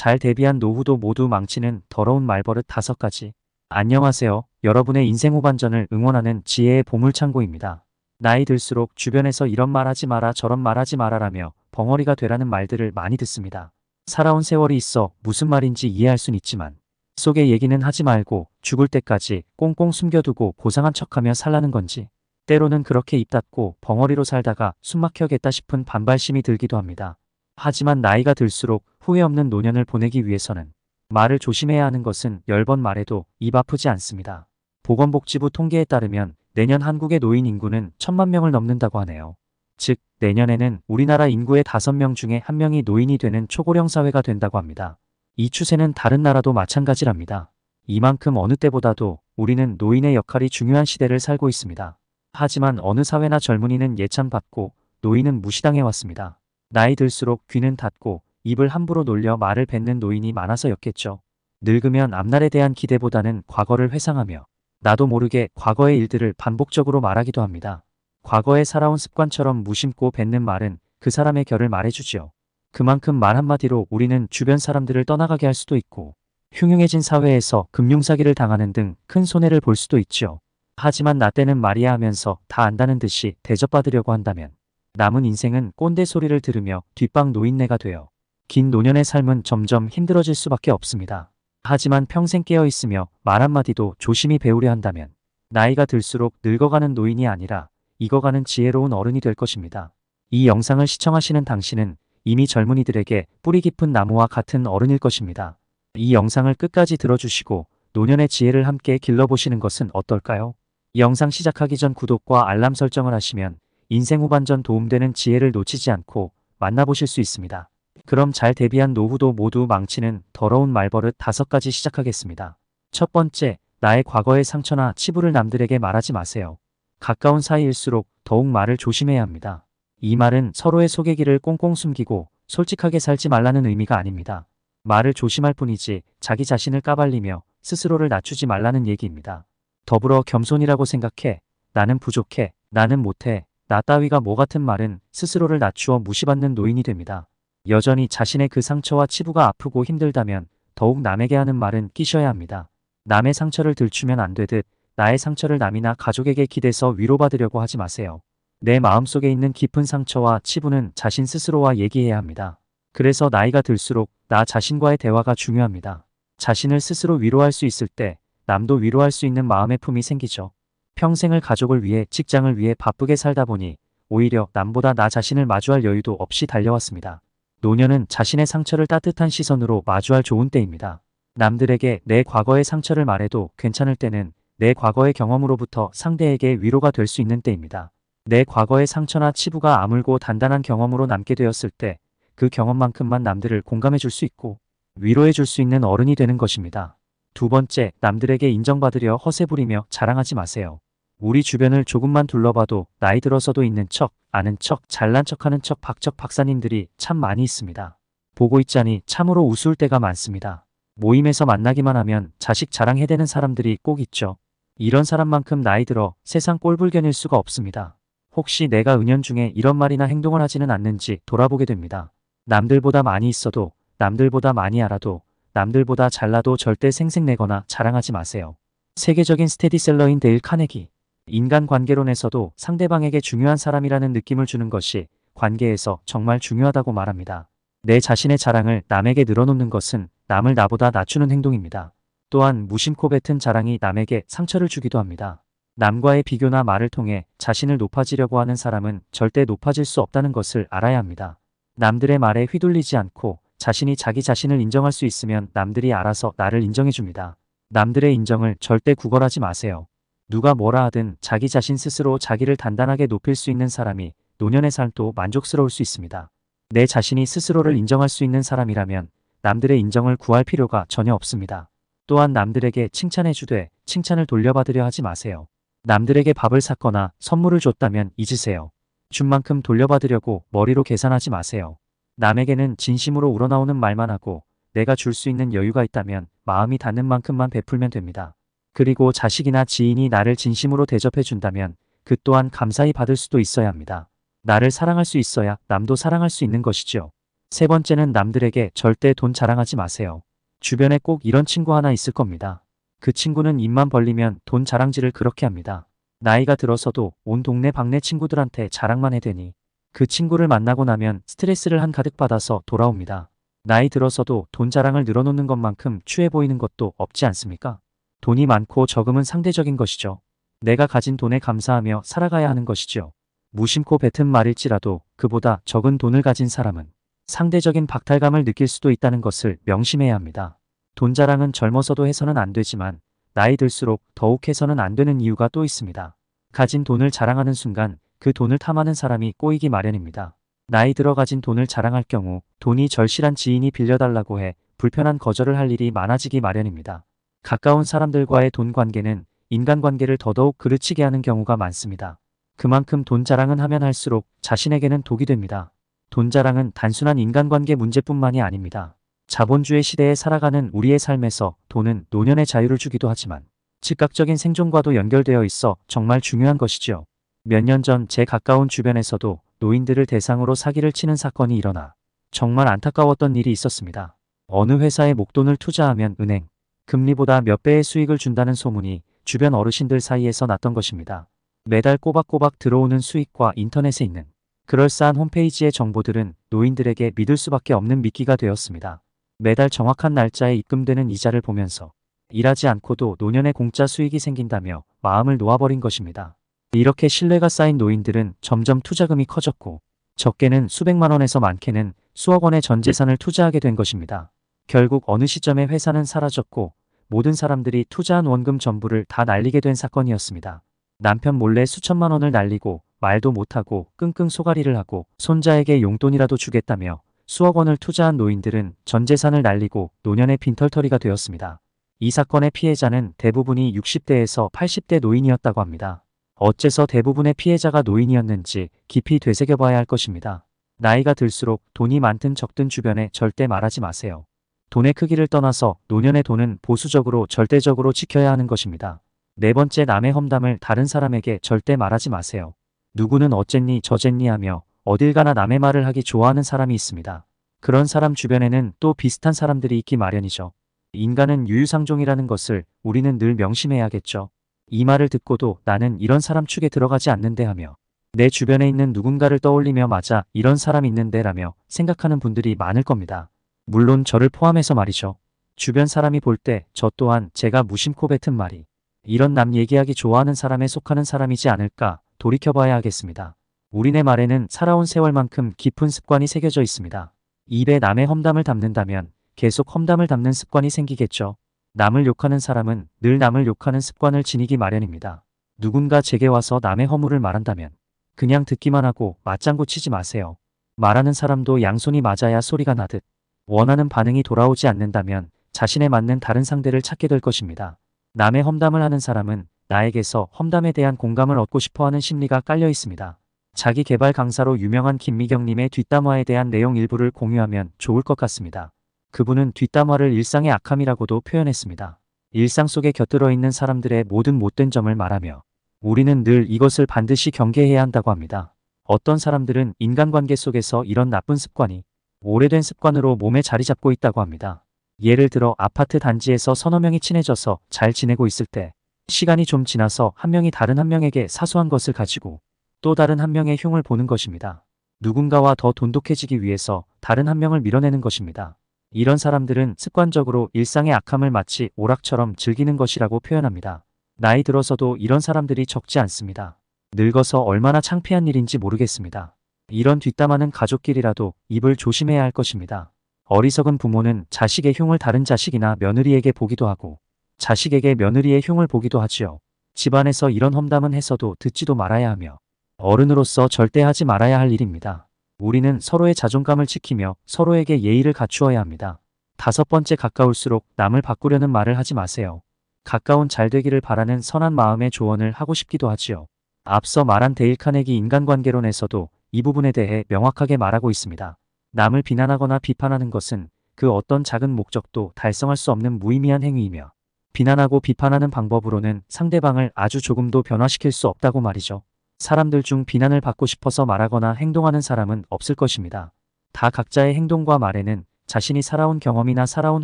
잘 대비한 노후도 모두 망치는 더러운 말버릇 5가지. 안녕하세요. 여러분의 인생 후반전을 응원하는 지혜의 보물창고입니다. 나이 들수록 주변에서 이런 말 하지 마라 저런 말 하지 마라라며 벙어리가 되라는 말들을 많이 듣습니다. 살아온 세월이 있어 무슨 말인지 이해할 순 있지만 속의 얘기는 하지 말고 죽을 때까지 꽁꽁 숨겨두고 고상한 척하며 살라는 건지, 때로는 그렇게 입 닫고 벙어리로 살다가 숨막혀겠다 싶은 반발심이 들기도 합니다. 하지만 나이가 들수록 후회 없는 노년을 보내기 위해서는 말을 조심해야 하는 것은 10번 말해도 입 아프지 않습니다. 보건복지부 통계에 따르면 내년 한국의 노인 인구는 1000만 명을 넘는다고 하네요. 즉 내년에는 우리나라 인구의 5명 중에 1명이 노인이 되는 초고령 사회가 된다고 합니다. 이 추세는 다른 나라도 마찬가지랍니다. 이만큼 어느 때보다도 우리는 노인의 역할이 중요한 시대를 살고 있습니다. 하지만 어느 사회나 젊은이는 예찬받고 노인은 무시당해왔습니다. 나이 들수록 귀는 닫고 입을 함부로 놀려 말을 뱉는 노인이 많아서였겠죠. 늙으면 앞날에 대한 기대보다는 과거를 회상하며 나도 모르게 과거의 일들을 반복적으로 말하기도 합니다. 과거에 살아온 습관처럼 무심코 뱉는 말은 그 사람의 결을 말해주지요. 그만큼 말 한마디로 우리는 주변 사람들을 떠나가게 할 수도 있고 흉흉해진 사회에서 금융사기를 당하는 등 큰 손해를 볼 수도 있지요. 하지만 나 때는 말이야 하면서 다 안다는 듯이 대접받으려고 한다면 남은 인생은 꼰대 소리를 들으며 뒷방 노인네가 되어 긴 노년의 삶은 점점 힘들어질 수밖에 없습니다. 하지만 평생 깨어있으며 말 한마디도 조심히 배우려 한다면 나이가 들수록 늙어가는 노인이 아니라 익어가는 지혜로운 어른이 될 것입니다. 이 영상을 시청하시는 당신은 이미 젊은이들에게 뿌리 깊은 나무와 같은 어른일 것입니다. 이 영상을 끝까지 들어주시고 노년의 지혜를 함께 길러보시는 것은 어떨까요? 영상 시작하기 전 구독과 알람 설정을 하시면 인생 후반전 도움되는 지혜를 놓치지 않고 만나보실 수 있습니다. 그럼 잘 대비한 노후도 모두 망치는 더러운 말버릇 5가지 시작하겠습니다. 첫 번째, 나의 과거의 상처나 치부를 남들에게 말하지 마세요. 가까운 사이일수록 더욱 말을 조심해야 합니다. 이 말은 서로의 속얘기를 꽁꽁 숨기고 솔직하게 살지 말라는 의미가 아닙니다. 말을 조심할 뿐이지 자기 자신을 까발리며 스스로를 낮추지 말라는 얘기입니다. 더불어 겸손이라고 생각해, 나는 부족해, 나는 못해, 나 따위가 뭐 같은 말은 스스로를 낮추어 무시받는 노인이 됩니다. 여전히 자신의 그 상처와 치부가 아프고 힘들다면 더욱 남에게 하는 말은 끼셔야 합니다. 남의 상처를 들추면 안 되듯 나의 상처를 남이나 가족에게 기대서 위로받으려고 하지 마세요. 내 마음속에 있는 깊은 상처와 치부는 자신 스스로와 얘기해야 합니다. 그래서 나이가 들수록 나 자신과의 대화가 중요합니다. 자신을 스스로 위로할 수 있을 때 남도 위로할 수 있는 마음의 품이 생기죠. 평생을 가족을 위해 직장을 위해 바쁘게 살다 보니 오히려 남보다 나 자신을 마주할 여유도 없이 달려왔습니다. 노년은 자신의 상처를 따뜻한 시선으로 마주할 좋은 때입니다. 남들에게 내 과거의 상처를 말해도 괜찮을 때는 내 과거의 경험으로부터 상대에게 위로가 될 수 있는 때입니다. 내 과거의 상처나 치부가 아물고 단단한 경험으로 남게 되었을 때 그 경험만큼만 남들을 공감해 줄 수 있고 위로해 줄 수 있는 어른이 되는 것입니다. 두 번째, 남들에게 인정받으려 허세 부리며 자랑하지 마세요. 우리 주변을 조금만 둘러봐도 나이 들어서도 있는 척, 아는 척, 잘난 척하는 척 박적 박사님들이 참 많이 있습니다. 보고 있자니 참으로 우스울 때가 많습니다. 모임에서 만나기만 하면 자식 자랑해대는 사람들이 꼭 있죠. 이런 사람만큼 나이 들어 세상 꼴불견일 수가 없습니다. 혹시 내가 은연중에 이런 말이나 행동을 하지는 않는지 돌아보게 됩니다. 남들보다 많이 있어도, 남들보다 많이 알아도, 남들보다 잘나도 절대 생색내거나 자랑하지 마세요. 세계적인 스테디셀러인 데일 카네기. 인간관계론에서도 상대방에게 중요한 사람이라는 느낌을 주는 것이 관계에서 정말 중요하다고 말합니다. 내 자신의 자랑을 남에게 늘어놓는 것은 남을 나보다 낮추는 행동입니다. 또한 무심코 뱉은 자랑이 남에게 상처를 주기도 합니다. 남과의 비교나 말을 통해 자신을 높아지려고 하는 사람은 절대 높아질 수 없다는 것을 알아야 합니다. 남들의 말에 휘둘리지 않고 자신이 자기 자신을 인정할 수 있으면 남들이 알아서 나를 인정해 줍니다. 남들의 인정을 절대 구걸하지 마세요. 누가 뭐라 하든 자기 자신 스스로 자기를 단단하게 높일 수 있는 사람이 노년의 삶도 만족스러울 수 있습니다. 내 자신이 스스로를 인정할 수 있는 사람이라면 남들의 인정을 구할 필요가 전혀 없습니다. 또한 남들에게 칭찬해 주되 칭찬을 돌려받으려 하지 마세요. 남들에게 밥을 샀거나 선물을 줬다면 잊으세요. 준 만큼 돌려받으려고 머리로 계산하지 마세요. 남에게는 진심으로 우러나오는 말만 하고 내가 줄 수 있는 여유가 있다면 마음이 닿는 만큼만 베풀면 됩니다. 그리고 자식이나 지인이 나를 진심으로 대접해 준다면 그 또한 감사히 받을 수도 있어야 합니다. 나를 사랑할 수 있어야 남도 사랑할 수 있는 것이죠. 세 번째는 남들에게 절대 돈 자랑하지 마세요. 주변에 꼭 이런 친구 하나 있을 겁니다. 그 친구는 입만 벌리면 돈 자랑질을 그렇게 합니다. 나이가 들어서도 온 동네 방네 친구들한테 자랑만 해대니 그 친구를 만나고 나면 스트레스를 한가득 받아서 돌아옵니다. 나이 들어서도 돈 자랑을 늘어놓는 것만큼 추해 보이는 것도 없지 않습니까? 돈이 많고 적음은 상대적인 것이죠. 내가 가진 돈에 감사하며 살아가야 하는 것이죠. 무심코 뱉은 말일지라도 그보다 적은 돈을 가진 사람은 상대적인 박탈감을 느낄 수도 있다는 것을 명심해야 합니다. 돈 자랑은 젊어서도 해서는 안 되지만 나이 들수록 더욱 해서는 안 되는 이유가 또 있습니다. 가진 돈을 자랑하는 순간 그 돈을 탐하는 사람이 꼬이기 마련입니다. 나이 들어 가진 돈을 자랑할 경우 돈이 절실한 지인이 빌려달라고 해 불편한 거절을 할 일이 많아지기 마련입니다. 가까운 사람들과의 돈 관계는 인간관계를 더더욱 그르치게 하는 경우가 많습니다. 그만큼 돈 자랑은 하면 할수록 자신에게는 독이 됩니다. 돈 자랑은 단순한 인간관계 문제뿐만이 아닙니다. 자본주의 시대에 살아가는 우리의 삶에서 돈은 노년의 자유를 주기도 하지만 즉각적인 생존과도 연결되어 있어 정말 중요한 것이지요. 몇 년 전 제 가까운 주변에서도 노인들을 대상으로 사기를 치는 사건이 일어나 정말 안타까웠던 일이 있었습니다. 어느 회사에 목돈을 투자하면 은행, 금리보다 몇 배의 수익을 준다는 소문이 주변 어르신들 사이에서 났던 것입니다. 매달 꼬박꼬박 들어오는 수익과 인터넷에 있는 그럴싸한 홈페이지의 정보들은 노인들에게 믿을 수밖에 없는 미끼가 되었습니다. 매달 정확한 날짜에 입금되는 이자를 보면서 일하지 않고도 노년에 공짜 수익이 생긴다며 마음을 놓아버린 것입니다. 이렇게 신뢰가 쌓인 노인들은 점점 투자금이 커졌고 적게는 수백만 원에서 많게는 수억 원의 전 재산을 투자하게 된 것입니다. 결국 어느 시점에 회사는 사라졌고 모든 사람들이 투자한 원금 전부를 다 날리게 된 사건이었습니다. 남편 몰래 수천만 원을 날리고 말도 못하고 끙끙 소가리를 하고 손자에게 용돈이라도 주겠다며 수억 원을 투자한 노인들은 전 재산을 날리고 노년의 빈털터리가 되었습니다. 이 사건의 피해자는 대부분이 60대에서 80대 노인이었다고 합니다. 어째서 대부분의 피해자가 노인이었는지 깊이 되새겨봐야 할 것입니다. 나이가 들수록 돈이 많든 적든 주변에 절대 말하지 마세요. 돈의 크기를 떠나서 노년의 돈은 보수적으로 절대적으로 지켜야 하는 것입니다. 네 번째, 남의 험담을 다른 사람에게 절대 말하지 마세요. 누구는 어쨌니 저쨌니 하며 어딜 가나 남의 말을 하기 좋아하는 사람이 있습니다. 그런 사람 주변에는 또 비슷한 사람들이 있기 마련이죠. 인간은 유유상종이라는 것을 우리는 늘 명심해야겠죠. 이 말을 듣고도 나는 이런 사람 축에 들어가지 않는데 하며 내 주변에 있는 누군가를 떠올리며 맞아 이런 사람 있는데 라며 생각하는 분들이 많을 겁니다. 물론 저를 포함해서 말이죠. 주변 사람이 볼 때 저 또한 제가 무심코 뱉은 말이 이런 남 얘기하기 좋아하는 사람에 속하는 사람이지 않을까 돌이켜봐야 하겠습니다. 우리네 말에는 살아온 세월만큼 깊은 습관이 새겨져 있습니다. 입에 남의 험담을 담는다면 계속 험담을 담는 습관이 생기겠죠. 남을 욕하는 사람은 늘 남을 욕하는 습관을 지니기 마련입니다. 누군가 제게 와서 남의 허물을 말한다면 그냥 듣기만 하고 맞장구 치지 마세요. 말하는 사람도 양손이 맞아야 소리가 나듯 원하는 반응이 돌아오지 않는다면 자신에 맞는 다른 상대를 찾게 될 것입니다. 남의 험담을 하는 사람은 나에게서 험담에 대한 공감을 얻고 싶어하는 심리가 깔려 있습니다. 자기 개발 강사로 유명한 김미경님의 뒷담화에 대한 내용 일부를 공유하면 좋을 것 같습니다. 그분은 뒷담화를 일상의 악함이라고도 표현했습니다. 일상 속에 곁들어 있는 사람들의 모든 못된 점을 말하며 우리는 늘 이것을 반드시 경계해야 한다고 합니다. 어떤 사람들은 인간관계 속에서 이런 나쁜 습관이 오래된 습관으로 몸에 자리 잡고 있다고 합니다. 예를 들어 아파트 단지에서 서너 명이 친해져서 잘 지내고 있을 때 시간이 좀 지나서 한 명이 다른 한 명에게 사소한 것을 가지고 또 다른 한 명의 흉을 보는 것입니다. 누군가와 더 돈독해지기 위해서 다른 한 명을 밀어내는 것입니다. 이런 사람들은 습관적으로 일상의 악함을 마치 오락처럼 즐기는 것이라고 표현합니다. 나이 들어서도 이런 사람들이 적지 않습니다. 늙어서 얼마나 창피한 일인지 모르겠습니다. 이런 뒷담화는 가족끼리라도 입을 조심해야 할 것입니다. 어리석은 부모는 자식의 흉을 다른 자식이나 며느리에게 보기도 하고 자식에게 며느리의 흉을 보기도 하지요. 집안에서 이런 험담은 해서도 듣지도 말아야 하며 어른으로서 절대 하지 말아야 할 일입니다. 우리는 서로의 자존감을 지키며 서로에게 예의를 갖추어야 합니다. 다섯 번째, 가까울수록 남을 바꾸려는 말을 하지 마세요. 가까운 잘 되기를 바라는 선한 마음의 조언을 하고 싶기도 하지요. 앞서 말한 데일 카네기 인간관계론에서도 이 부분에 대해 명확하게 말하고 있습니다. 남을 비난하거나 비판하는 것은 그 어떤 작은 목적도 달성할 수 없는 무의미한 행위이며 비난하고 비판하는 방법으로는 상대방을 아주 조금도 변화시킬 수 없다고 말이죠. 사람들 중 비난을 받고 싶어서 말하거나 행동하는 사람은 없을 것입니다. 다 각자의 행동과 말에는 자신이 살아온 경험이나 살아온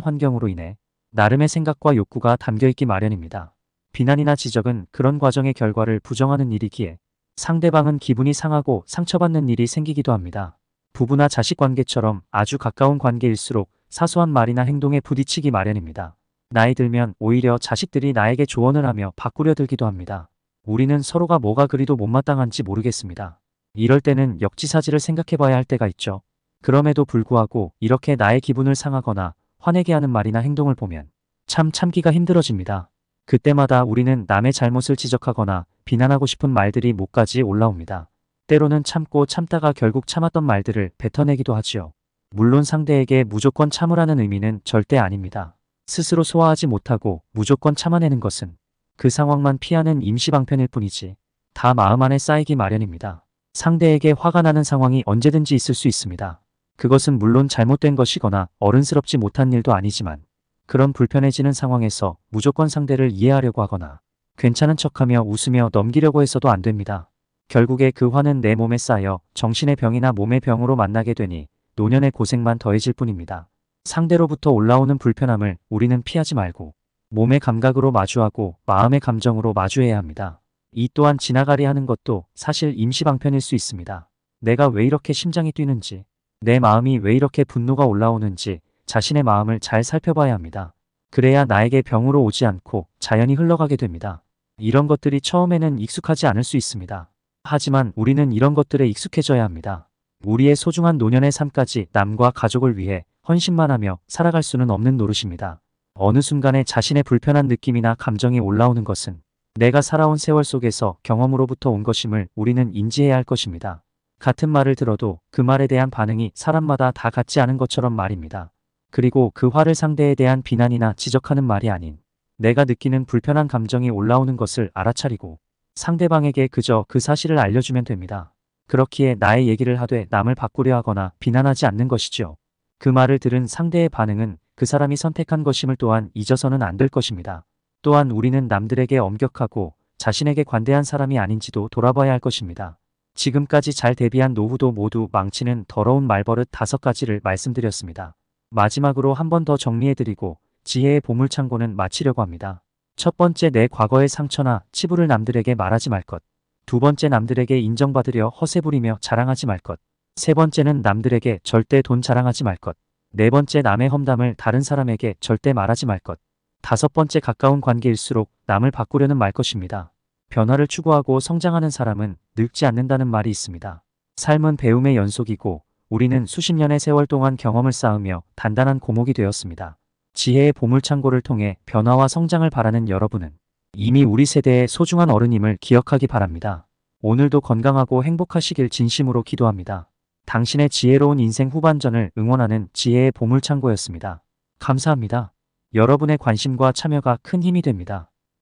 환경으로 인해 나름의 생각과 욕구가 담겨있기 마련입니다. 비난이나 지적은 그런 과정의 결과를 부정하는 일이기에 상대방은 기분이 상하고 상처받는 일이 생기기도 합니다. 부부나 자식 관계처럼 아주 가까운 관계일수록 사소한 말이나 행동에 부딪히기 마련입니다. 나이 들면 오히려 자식들이 나에게 조언을 하며 바꾸려 들기도 합니다. 우리는 서로가 뭐가 그리도 못마땅한지 모르겠습니다. 이럴 때는 역지사지를 생각해봐야 할 때가 있죠. 그럼에도 불구하고 이렇게 나의 기분을 상하거나 화내게 하는 말이나 행동을 보면 참 참기가 힘들어집니다. 그때마다 우리는 남의 잘못을 지적하거나 비난하고 싶은 말들이 목까지 올라옵니다. 때로는 참고 참다가 결국 참았던 말들을 뱉어내기도 하지요. 물론 상대에게 무조건 참으라는 의미는 절대 아닙니다. 스스로 소화하지 못하고 무조건 참아내는 것은 그 상황만 피하는 임시방편일 뿐이지 다 마음 안에 쌓이기 마련입니다. 상대에게 화가 나는 상황이 언제든지 있을 수 있습니다. 그것은 물론 잘못된 것이거나 어른스럽지 못한 일도 아니지만 그런 불편해지는 상황에서 무조건 상대를 이해하려고 하거나 괜찮은 척하며 웃으며 넘기려고 해서도 안 됩니다. 결국에 그 화는 내 몸에 쌓여 정신의 병이나 몸의 병으로 만나게 되니 노년의 고생만 더해질 뿐입니다. 상대로부터 올라오는 불편함을 우리는 피하지 말고 몸의 감각으로 마주하고 마음의 감정으로 마주해야 합니다. 이 또한 지나가리 하는 것도 사실 임시방편일 수 있습니다. 내가 왜 이렇게 심장이 뛰는지, 내 마음이 왜 이렇게 분노가 올라오는지 자신의 마음을 잘 살펴봐야 합니다. 그래야 나에게 병으로 오지 않고 자연히 흘러가게 됩니다. 이런 것들이 처음에는 익숙하지 않을 수 있습니다. 하지만 우리는 이런 것들에 익숙해져야 합니다. 우리의 소중한 노년의 삶까지 남과 가족을 위해 헌신만 하며 살아갈 수는 없는 노릇입니다. 어느 순간에 자신의 불편한 느낌이나 감정이 올라오는 것은 내가 살아온 세월 속에서 경험으로부터 온 것임을 우리는 인지해야 할 것입니다. 같은 말을 들어도 그 말에 대한 반응이 사람마다 다 같지 않은 것처럼 말입니다. 그리고 그 화를 상대에 대한 비난이나 지적하는 말이 아닌 내가 느끼는 불편한 감정이 올라오는 것을 알아차리고 상대방에게 그저 그 사실을 알려주면 됩니다. 그렇기에 나의 얘기를 하되 남을 바꾸려 하거나 비난하지 않는 것이지요. 그 말을 들은 상대의 반응은 그 사람이 선택한 것임을 또한 잊어서는 안 될 것입니다. 또한 우리는 남들에게 엄격하고 자신에게 관대한 사람이 아닌지도 돌아봐야 할 것입니다. 지금까지 잘 대비한 노후도 모두 망치는 더러운 말버릇 5가지를 말씀드렸습니다. 마지막으로 한 번 더 정리해드리고 지혜의 보물창고는 마치려고 합니다. 첫 번째, 내 과거의 상처나 치부를 남들에게 말하지 말 것. 두 번째, 남들에게 인정받으려 허세 부리며 자랑하지 말 것. 세 번째는 남들에게 절대 돈 자랑하지 말 것. 네 번째, 남의 험담을 다른 사람에게 절대 말하지 말 것. 다섯 번째, 가까운 관계일수록 남을 바꾸려는 말 것입니다. 변화를 추구하고 성장하는 사람은 늙지 않는다는 말이 있습니다. 삶은 배움의 연속이고 우리는 수십 년의 세월 동안 경험을 쌓으며 단단한 고목이 되었습니다. 지혜의 보물창고를 통해 변화와 성장을 바라는 여러분은 이미 우리 세대의 소중한 어른임을 기억하기 바랍니다. 오늘도 건강하고 행복하시길 진심으로 기도합니다. 당신의 지혜로운 인생 후반전을 응원하는 지혜의 보물창고였습니다. 감사합니다. 여러분의 관심과 참여가 큰 힘이 됩니다.